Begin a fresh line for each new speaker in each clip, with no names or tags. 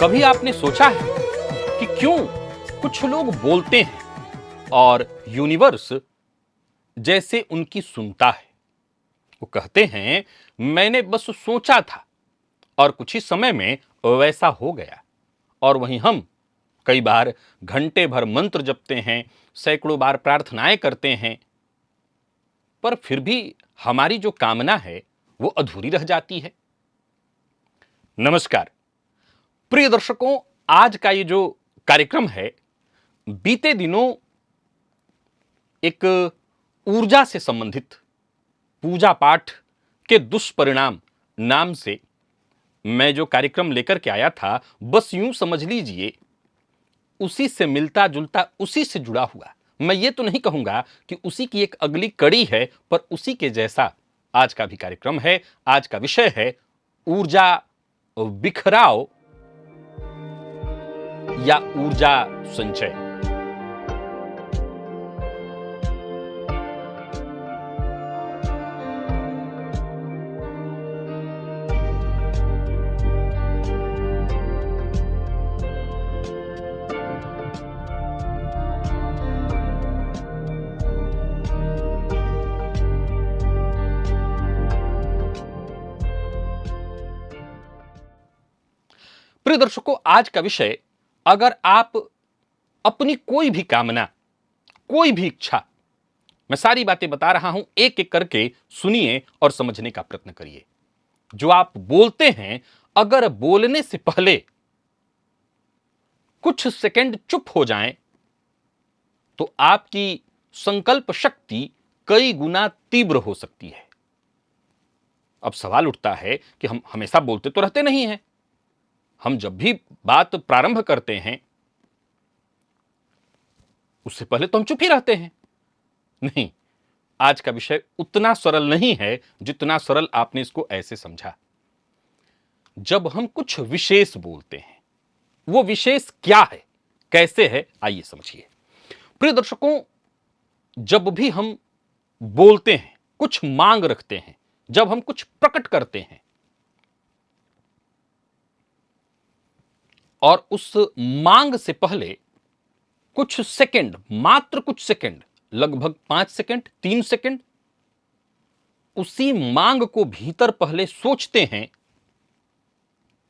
कभी आपने सोचा है कि क्यों कुछ लोग बोलते हैं और यूनिवर्स जैसे उनकी सुनता है? वो कहते हैं मैंने बस सोचा था और कुछ ही समय में वैसा हो गया। और वहीं हम कई बार घंटे भर मंत्र जपते हैं, सैकड़ों बार प्रार्थनाएं करते हैं, पर फिर भी हमारी जो कामना है वो अधूरी रह जाती है। नमस्कार प्रिय दर्शकों, आज का ये जो कार्यक्रम है, बीते दिनों एक ऊर्जा से संबंधित पूजा पाठ के दुष्परिणाम नाम से मैं जो कार्यक्रम लेकर के आया था, बस यूं समझ लीजिए उसी से मिलता जुलता, उसी से जुड़ा हुआ। मैं ये तो नहीं कहूंगा कि उसी की एक अगली कड़ी है, पर उसी के जैसा आज का भी कार्यक्रम है। आज का विषय है ऊर्जा बिखराव या ऊर्जा संचय। प्रिय दर्शकों, आज का विषय, अगर आप अपनी कोई भी कामना, कोई भी इच्छा, मैं सारी बातें बता रहा हूं, एक एक करके सुनिए और समझने का प्रयत्न करिए। जो आप बोलते हैं, अगर बोलने से पहले कुछ सेकंड चुप हो जाएं, तो आपकी संकल्प शक्ति कई गुना तीव्र हो सकती है। अब सवाल उठता है कि हम हमेशा बोलते तो रहते नहीं हैं। हम जब भी बात प्रारंभ करते हैं, उससे पहले तो हम चुप ही रहते हैं। नहीं, आज का विषय उतना सरल नहीं है जितना सरल आपने इसको ऐसे समझा। जब हम कुछ विशेष बोलते हैं, वो विशेष क्या है, कैसे है, आइए समझिए। प्रिय दर्शकों, जब भी हम बोलते हैं, कुछ मांग रखते हैं, जब हम कुछ प्रकट करते हैं और उस मांग से पहले कुछ सेकंड, मात्र कुछ सेकंड, लगभग 5 सेकंड, 3 सेकंड, उसी मांग को भीतर पहले सोचते हैं,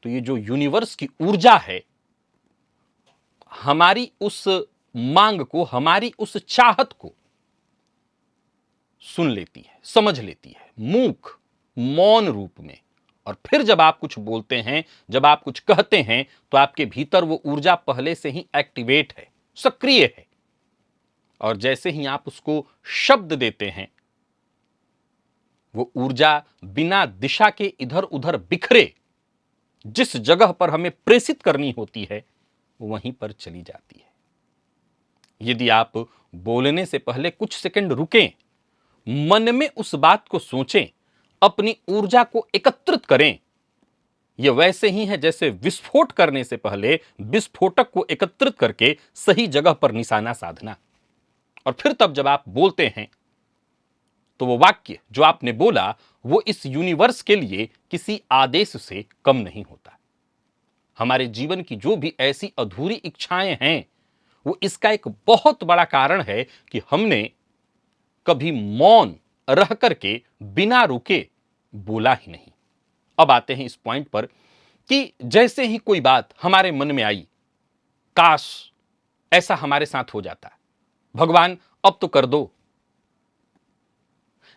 तो ये जो यूनिवर्स की ऊर्जा है, हमारी उस मांग को, हमारी उस चाहत को सुन लेती है, समझ लेती है, मूक, मौन रूप में। और फिर जब आप कुछ बोलते हैं, जब आप कुछ कहते हैं, तो आपके भीतर वो ऊर्जा पहले से ही एक्टिवेट है, सक्रिय है। और जैसे ही आप उसको शब्द देते हैं, वो ऊर्जा बिना दिशा के इधर उधर बिखरे, जिस जगह पर हमें प्रेषित करनी होती है, वहीं पर चली जाती है। यदि आप बोलने से पहले कुछ सेकंड रुकें, मन में उस बात को सोचें, अपनी ऊर्जा को एकत्रित करें, यह वैसे ही है जैसे विस्फोट करने से पहले विस्फोटक को एकत्रित करके सही जगह पर निशाना साधना। और फिर तब जब आप बोलते हैं, तो वो वाक्य जो आपने बोला, वो इस यूनिवर्स के लिए किसी आदेश से कम नहीं होता। हमारे जीवन की जो भी ऐसी अधूरी इच्छाएं हैं, वो इसका एक बहुत बड़ा कारण है कि हमने कभी मौन रह करके बिना रुके बोला ही नहीं। अब आते हैं इस पॉइंट पर कि जैसे ही कोई बात हमारे मन में आई, काश ऐसा हमारे साथ हो जाता, भगवान अब तो कर दो।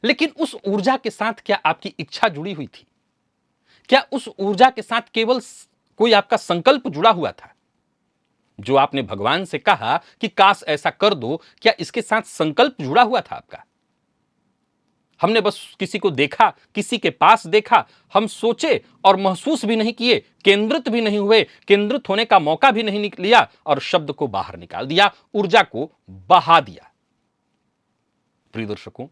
लेकिन उस ऊर्जा के साथ क्या आपकी इच्छा जुड़ी हुई थी? क्या उस ऊर्जा के साथ केवल कोई आपका संकल्प जुड़ा हुआ था? जो आपने भगवान से कहा कि काश ऐसा कर दो, क्या इसके साथ संकल्प जुड़ा हुआ था आपका? हमने बस किसी को देखा, किसी के पास देखा, हम सोचे और महसूस भी नहीं किए, केंद्रित भी नहीं हुए, केंद्रित होने का मौका भी नहीं लिया और शब्द को बाहर निकाल दिया, ऊर्जा को बहा दिया। प्रिय दर्शकों,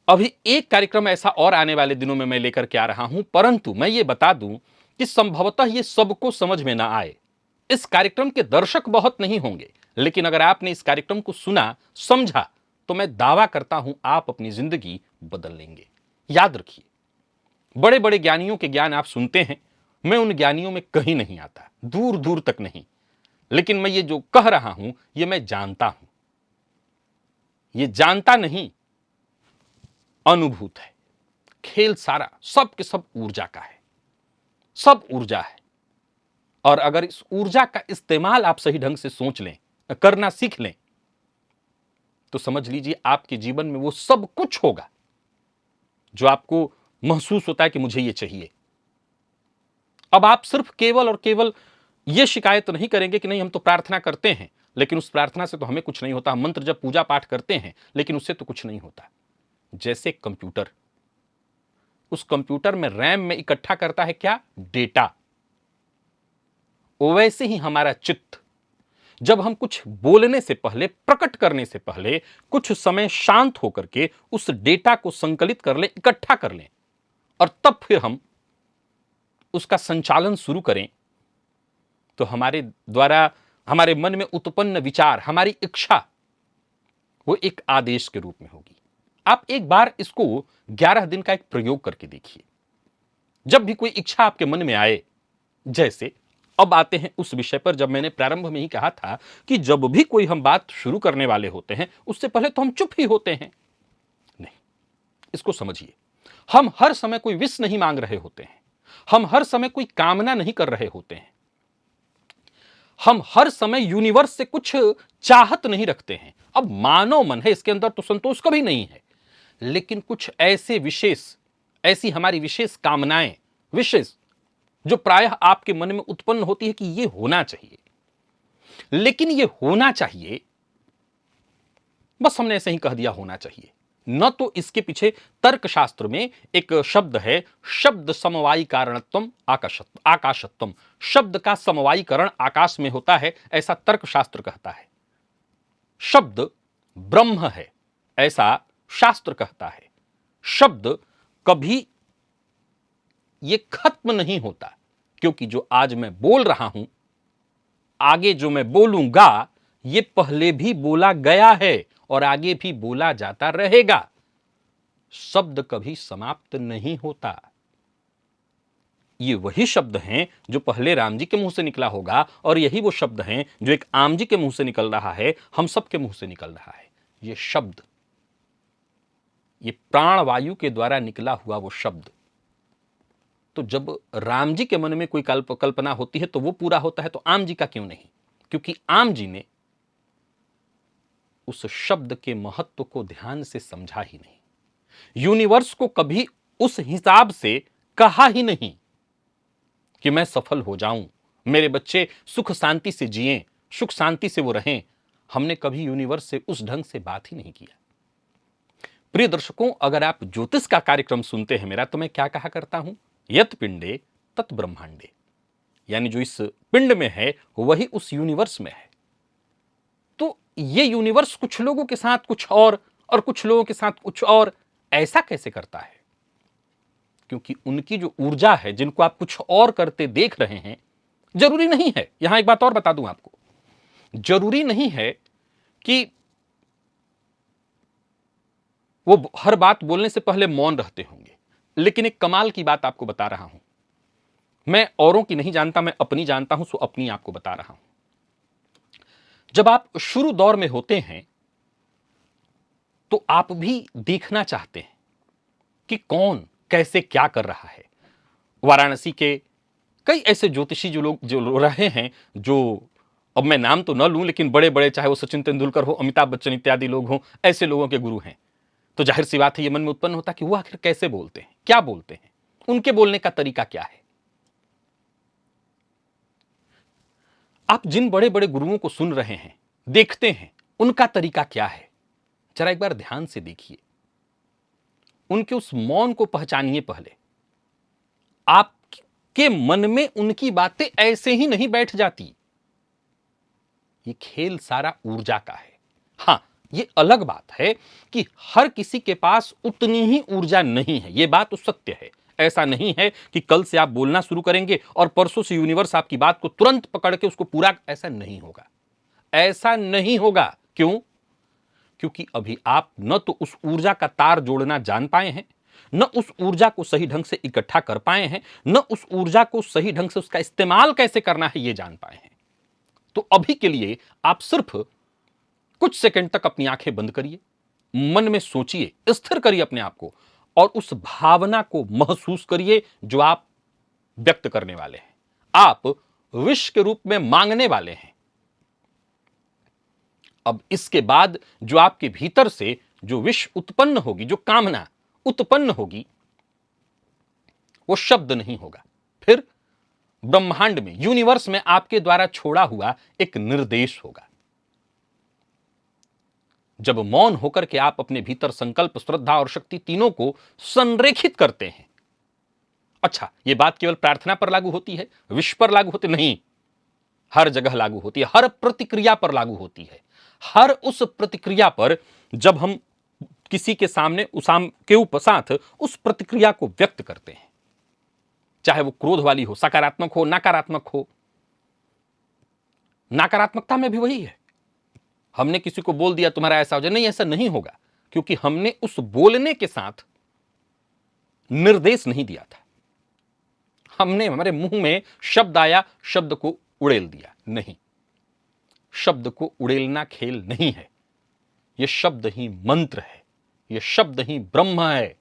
अभी एक कार्यक्रम ऐसा और आने वाले दिनों में मैं लेकर के आ रहा हूं, परंतु मैं ये बता दूं कि संभवतः ये सबको समझ में ना आए। इस कार्यक्रम के दर्शक बहुत नहीं होंगे, लेकिन अगर आपने इस कार्यक्रम को सुना, समझा, तो मैं दावा करता हूं आप अपनी जिंदगी बदल लेंगे। याद रखिए, बड़े बड़े ज्ञानियों के ज्ञान आप सुनते हैं, मैं उन ज्ञानियों में कहीं नहीं आता, दूर दूर तक नहीं। लेकिन मैं ये जो कह रहा हूं ये मैं जानता हूं, ये जानता नहीं, अनुभूत है। खेल सारा सब के सब ऊर्जा का है, सब ऊर्जा है। और अगर इस ऊर्जा का इस्तेमाल आप सही ढंग से सोच लें, करना सीख लें, तो समझ लीजिए आपके जीवन में वो सब कुछ होगा जो आपको महसूस होता है कि मुझे ये चाहिए। अब आप सिर्फ केवल और केवल ये शिकायत नहीं करेंगे कि नहीं हम तो प्रार्थना करते हैं लेकिन उस प्रार्थना से तो हमें कुछ नहीं होता, हम मंत्र जब पूजा पाठ करते हैं लेकिन उससे तो कुछ नहीं होता। जैसे कंप्यूटर, उस कंप्यूटर में रैम में इकट्ठा करता है क्या? डेटा। वैसे ही हमारा चित्त, जब हम कुछ बोलने से पहले, प्रकट करने से पहले कुछ समय शांत होकर के उस डेटा को संकलित कर लें, इकट्ठा कर लें, और तब फिर हम उसका संचालन शुरू करें, तो हमारे द्वारा हमारे मन में उत्पन्न विचार, हमारी इच्छा, वो एक आदेश के रूप में होगी। आप एक बार इसको 11 दिन का एक प्रयोग करके देखिए। जब भी कोई इच्छा आपके मन में आए, जैसे अब आते हैं उस विषय पर जब मैंने प्रारंभ में ही कहा था कि जब भी कोई हम बात शुरू करने वाले होते हैं उससे पहले तो हम चुप ही होते हैं। नहीं, इसको समझिए, हम हर समय कोई विश नहीं मांग रहे होते हैं, हम हर समय कोई कामना नहीं कर रहे होते हैं, हम हर समय यूनिवर्स से कुछ चाहत नहीं रखते हैं। अब मानव मन है, इसके अंदर तो संतोष कभी नहीं है, लेकिन कुछ ऐसे विशेष, ऐसी हमारी विशेष कामनाएं, विशेष जो प्रायः आपके मन में उत्पन्न होती है कि ये होना चाहिए। लेकिन ये होना चाहिए, बस हमने ऐसे ही कह दिया होना चाहिए, न तो इसके पीछे तर्कशास्त्र में एक शब्द है, शब्द समवायी कारणत्वम आकाशत्वम। शब्द का समवायीकरण आकाश में होता है, ऐसा तर्कशास्त्र कहता है। शब्द ब्रह्म है, ऐसा शास्त्र कहता है। शब्द कभी ये खत्म नहीं होता, क्योंकि जो आज मैं बोल रहा हूं, आगे जो मैं बोलूंगा, ये पहले भी बोला गया है और आगे भी बोला जाता रहेगा। शब्द कभी समाप्त नहीं होता। ये वही शब्द हैं जो पहले राम जी के मुंह से निकला होगा, और यही वो शब्द हैं जो एक आम जी के मुंह से निकल रहा है, हम सब के मुंह से निकल रहा है। ये शब्द, ये प्राण वायु के द्वारा निकला हुआ वो शब्द, तो जब राम जी के मन में कोई कल्पना होती है तो वो पूरा होता है, तो आम जी का क्यों नहीं? क्योंकि आम जी ने उस शब्द के महत्व को ध्यान से समझा ही नहीं। यूनिवर्स को कभी उस हिसाब से कहा ही नहीं कि मैं सफल हो जाऊं, मेरे बच्चे सुख शांति से जिएं, सुख शांति से वो रहें। हमने कभी यूनिवर्स से उस ढंग से बात ही नहीं किया। प्रिय दर्शकों, अगर आप ज्योतिष का कार्यक्रम सुनते हैं मेरा, तो मैं क्या कहा करता हूं? यत पिंडे तत् ब्रह्मांडे, यानी जो इस पिंड में है वही उस यूनिवर्स में है। तो ये यूनिवर्स कुछ लोगों के साथ कुछ और कुछ लोगों के साथ कुछ और, ऐसा कैसे करता है? क्योंकि उनकी जो ऊर्जा है, जिनको आप कुछ और करते देख रहे हैं, जरूरी नहीं है, यहां एक बात और बता दूं आपको, जरूरी नहीं है कि वो हर बात बोलने से पहले मौन रहते होंगे। लेकिन एक कमाल की बात आपको बता रहा हूं, मैं औरों की नहीं जानता, मैं अपनी जानता हूं, सो अपनी आपको बता रहा हूं। जब आप शुरू दौर में होते हैं तो आप भी देखना चाहते हैं कि कौन कैसे क्या कर रहा है। वाराणसी के कई ऐसे ज्योतिषी जो रहे हैं, जो अब मैं नाम तो न लूं, लेकिन बड़े बड़े, चाहे वो सचिन तेंदुलकर हो, अमिताभ बच्चन इत्यादि लोग हों, ऐसे लोगों के गुरु हैं। तो जाहिर सी बात है, ये मन में उत्पन्न होता कि वो आखिर कैसे बोलते हैं, क्या बोलते हैं, उनके बोलने का तरीका क्या है। आप जिन बड़े बड़े गुरुओं को सुन रहे हैं, देखते हैं, उनका तरीका क्या है, जरा एक बार ध्यान से देखिए। उनके उस मौन को पहचानिए। पहले आपके मन में उनकी बातें ऐसे ही नहीं बैठ जाती। ये खेल सारा ऊर्जा का है। हां, ये अलग बात है कि हर किसी के पास उतनी ही ऊर्जा नहीं है, ये बात तो सत्य है। ऐसा नहीं है कि कल से आप बोलना शुरू करेंगे और परसों से यूनिवर्स आपकी बात को तुरंत पकड़ के उसको पूरा, ऐसा नहीं होगा, ऐसा नहीं होगा। क्यों? क्योंकि अभी आप न तो उस ऊर्जा का तार जोड़ना जान पाए हैं, न उस ऊर्जा को सही ढंग से इकट्ठा कर पाए हैं, न उस ऊर्जा को सही ढंग से उसका इस्तेमाल कैसे करना है यह जान पाए हैं। तो अभी के लिए आप सिर्फ कुछ सेकंड तक अपनी आंखें बंद करिए, मन में सोचिए, स्थिर करिए अपने आप को और उस भावना को महसूस करिए जो आप व्यक्त करने वाले हैं, आप विश के रूप में मांगने वाले हैं। अब इसके बाद जो आपके भीतर से जो विश उत्पन्न होगी, जो कामना उत्पन्न होगी, वो शब्द नहीं होगा, फिर ब्रह्मांड में, यूनिवर्स में आपके द्वारा छोड़ा हुआ एक निर्देश होगा। जब मौन होकर के आप अपने भीतर संकल्प, श्रद्धा और शक्ति तीनों को संरेखित करते हैं। अच्छा, यह बात केवल प्रार्थना पर लागू होती है, विश पर लागू होती नहीं, हर जगह लागू होती है, हर प्रतिक्रिया पर लागू होती है। हर उस प्रतिक्रिया पर जब हम किसी के सामने साथ उस प्रतिक्रिया को व्यक्त करते हैं, चाहे वो क्रोध वाली हो, सकारात्मक हो, नकारात्मक हो। नकारात्मकता में भी वही है, हमने किसी को बोल दिया तुम्हारा ऐसा हो जाए, नहीं ऐसा नहीं होगा, क्योंकि हमने उस बोलने के साथ निर्देश नहीं दिया था। हमने, हमारे मुंह में शब्द आया, शब्द को उड़ेल दिया नहीं। शब्द को उड़ेलना खेल नहीं है, यह शब्द ही मंत्र है, यह शब्द ही ब्रह्म है।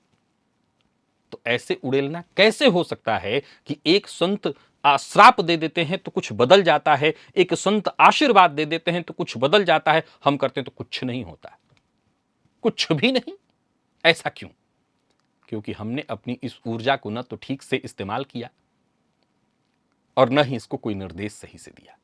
तो ऐसे उड़ेलना कैसे हो सकता है कि एक संत श्राप दे देते हैं तो कुछ बदल जाता है, एक संत आशीर्वाद दे देते हैं तो कुछ बदल जाता है, हम करते हैं तो कुछ नहीं होता, कुछ भी नहीं। ऐसा क्यों? क्योंकि हमने अपनी इस ऊर्जा को न तो ठीक से इस्तेमाल किया और न ही इसको कोई निर्देश सही से दिया।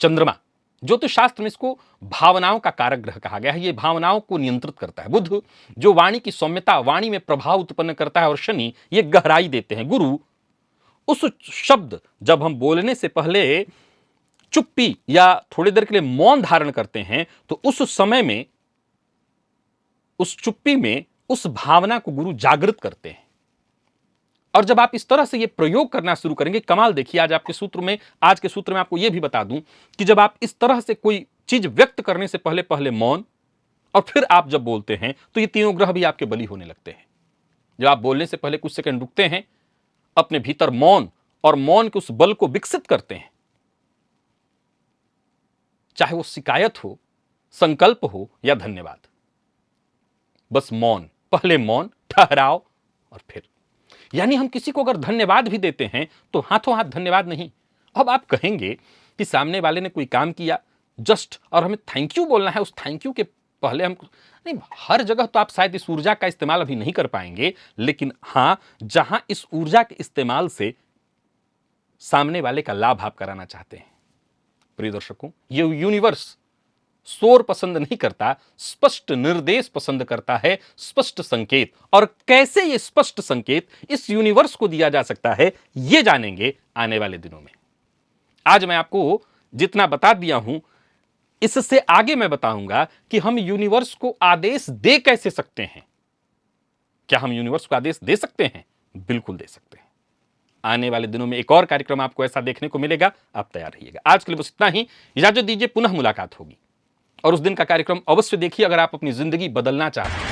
चंद्रमा, ज्योतिष शास्त्र में इसको भावनाओं का कारक ग्रह कहा गया है, यह भावनाओं को नियंत्रित करता है। बुध जो वाणी की सौम्यता, वाणी में प्रभाव उत्पन्न करता है, और शनि ये गहराई देते हैं। गुरु उस शब्द, जब हम बोलने से पहले चुप्पी या थोड़ी देर के लिए मौन धारण करते हैं, तो उस समय में, उस चुप्पी में उस भावना को गुरु जागृत करते हैं। और जब आप इस तरह से ये प्रयोग करना शुरू करेंगे, कमाल देखिए, आज के सूत्र में आपको ये भी बता दूं कि जब आप इस तरह से कोई चीज व्यक्त करने से पहले मौन, और फिर आप जब बोलते हैं तो ये तीनों ग्रह भी आपके बली होने लगते हैं। जब आप बोलने से पहले कुछ सेकंड रुकते हैं, अपने भीतर मौन और मौन के उस बल को विकसित करते हैं, चाहे वो शिकायत हो, संकल्प हो या धन्यवाद, बस मौन, पहले मौन, ठहराव और फिर। यानी हम किसी को अगर धन्यवाद भी देते हैं तो हाथों हाथ धन्यवाद नहीं। अब आप कहेंगे कि सामने वाले ने कोई काम किया जस्ट, और हमें थैंक यू बोलना है, उस थैंक यू के पहले हम नहीं, हर जगह तो आप शायद इस ऊर्जा का इस्तेमाल अभी नहीं कर पाएंगे, लेकिन हां, जहां इस ऊर्जा के इस्तेमाल से सामने वाले का लाभ आप कराना चाहते हैं। प्रिय दर्शकों, ये यूनिवर्स शोर पसंद नहीं करता, स्पष्ट निर्देश पसंद करता है, स्पष्ट संकेत। और कैसे ये स्पष्ट संकेत इस यूनिवर्स को दिया जा सकता है, ये जानेंगे आने वाले दिनों में। आज मैं आपको जितना बता दिया हूं, इससे आगे मैं बताऊंगा कि हम यूनिवर्स को आदेश दे कैसे सकते हैं। क्या हम यूनिवर्स को आदेश दे सकते हैं? बिल्कुल दे सकते हैं। आने वाले दिनों में एक और कार्यक्रम आपको ऐसा देखने को मिलेगा, आप तैयार रहिएगा। आज के लिए बस इतना ही, इजाजत दीजिए, पुनः मुलाकात होगी। और उस दिन का कार्यक्रम अवश्य देखिए अगर आप अपनी जिंदगी बदलना चाहते हैं।